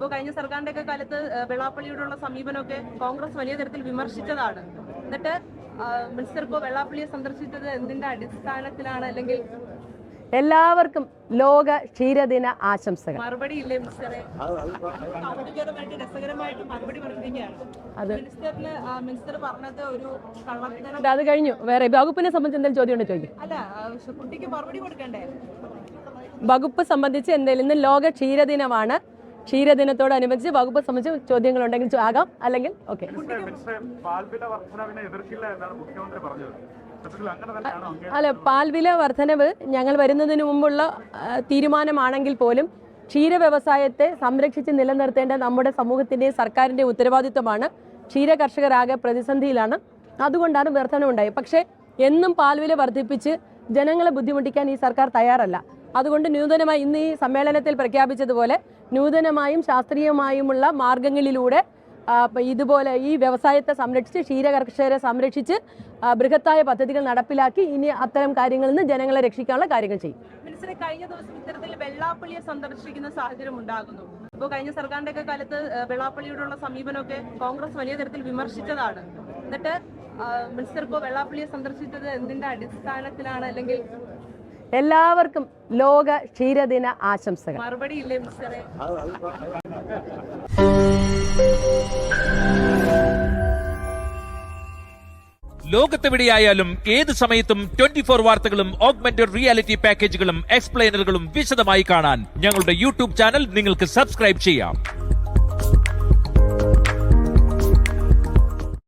ഇപ്പോൾ കഴിഞ്ഞ സർക്കാരിന്റെ ഒക്കെ കാലത്ത് വെള്ളാപ്പള്ളിയോടുള്ള സമീപനമൊക്കെ കോൺഗ്രസ് വലിയ തരത്തിൽ വിമർശിച്ചതാണ്. എന്നിട്ട് മിനിസ്റ്റർ ഇപ്പോൾ വെള്ളാപ്പള്ളിയെ സന്ദർശിച്ചത് എന്തിന്റെ അടിസ്ഥാനത്തിലാണ്? അല്ലെങ്കിൽ എല്ലാവർക്കും ലോക ക്ഷീരദിന ആശംസകൾ. മറുപടി ഇല്ലേ മിനിസ്റ്ററെ? രസകരമായിട്ട് മറുപടി പറഞ്ഞിരിക്കുകയാണ്. മിനിസ്റ്റർ പറഞ്ഞത് ഒരു കള്ളത്തരം. അത് കഴിഞ്ഞു. വേറെ വകുപ്പിനെ സംബന്ധിച്ച് എന്തെങ്കിലും ചോദ്യം ഉണ്ടോ ചോദിക്കും? അല്ല, കുട്ടിക്ക് മറുപടി കൊടുക്കണ്ടേ? വകുപ്പ് സംബന്ധിച്ച് എന്തെങ്കിലും ഇന്ന് ലോക ക്ഷീരദിനമാണ്. ക്ഷീരദിനത്തോടനുബന്ധിച്ച് വകുപ്പ് സംബന്ധിച്ച് ചോദ്യങ്ങളുണ്ടെങ്കിൽ ആകാം, അല്ലെങ്കിൽ ഓക്കെ. അല്ല, പാൽവില വർധനവ് ഞങ്ങൾ വരുന്നതിന് മുമ്പുള്ള തീരുമാനമാണെങ്കിൽ പോലും ക്ഷീര വ്യവസായത്തെ സംരക്ഷിച്ച് നിലനിർത്തേണ്ട നമ്മുടെ സമൂഹത്തിൻ്റെയും സർക്കാരിൻ്റെയും ഉത്തരവാദിത്വമാണ്. ക്ഷീര കർഷകരാകെ പ്രതിസന്ധിയിലാണ്, അതുകൊണ്ടാണ് വർധനവുണ്ടായത്. പക്ഷേ എന്നും പാൽവില വർദ്ധിപ്പിച്ച് ജനങ്ങളെ ബുദ്ധിമുട്ടിക്കാൻ ഈ സർക്കാർ തയ്യാറല്ല. അതുകൊണ്ട് നൂതനമായി ഇന്ന് ഈ സമ്മേളനത്തിൽ പ്രഖ്യാപിച്ചതുപോലെ നൂതനമായും ശാസ്ത്രീയമായുമുള്ള മാർഗങ്ങളിലൂടെ ഇതുപോലെ ഈ വ്യവസായത്തെ സംരക്ഷിച്ച് ക്ഷീര കർഷകരെ സംരക്ഷിച്ച് ബൃഹത്തായ പദ്ധതികൾ നടപ്പിലാക്കി ഇനി അത്തരം കാര്യങ്ങളിൽ നിന്ന് ജനങ്ങളെ രക്ഷിക്കാനുള്ള കാര്യങ്ങൾ ചെയ്യും. മിനിസ്റ്ററെ, കഴിഞ്ഞ ദിവസം ഇത്തരത്തിൽ വെള്ളാപ്പള്ളിയെ സന്ദർശിക്കുന്ന സാഹചര്യം ഉണ്ടാകുന്നു. ഇപ്പോൾ കഴിഞ്ഞ സർക്കാരിന്റെ ഒക്കെ കാലത്ത് വെള്ളാപ്പള്ളിയോടുള്ള സമീപനമൊക്കെ കോൺഗ്രസ് വലിയ തരത്തിൽ വിമർശിച്ചതാണ്. എന്നിട്ട് മിനിസ്റ്റർ ഇപ്പോൾ വെള്ളാപ്പള്ളിയെ സന്ദർശിച്ചത് എന്തിന്റെ അടിസ്ഥാനത്തിലാണ്? അല്ലെങ്കിൽ എല്ലാവർക്കും ലോക ക്ഷീരദിന ആശംസകൾ. മറുപടി ഇല്ലേ മിനിസ്റ്ററെ? ലോകത്തെവിടെയായാലും ഏത് സമയത്തും 24 വാർത്തകളും ഓഗ്മെന്റഡ് റിയാലിറ്റി പാക്കേജുകളും എക്സ്പ്ലെയിനറുകളും വിശദമായി കാണാൻ ഞങ്ങളുടെ യൂട്യൂബ് ചാനൽ നിങ്ങൾക്ക് സബ്സ്ക്രൈബ് ചെയ്യാം.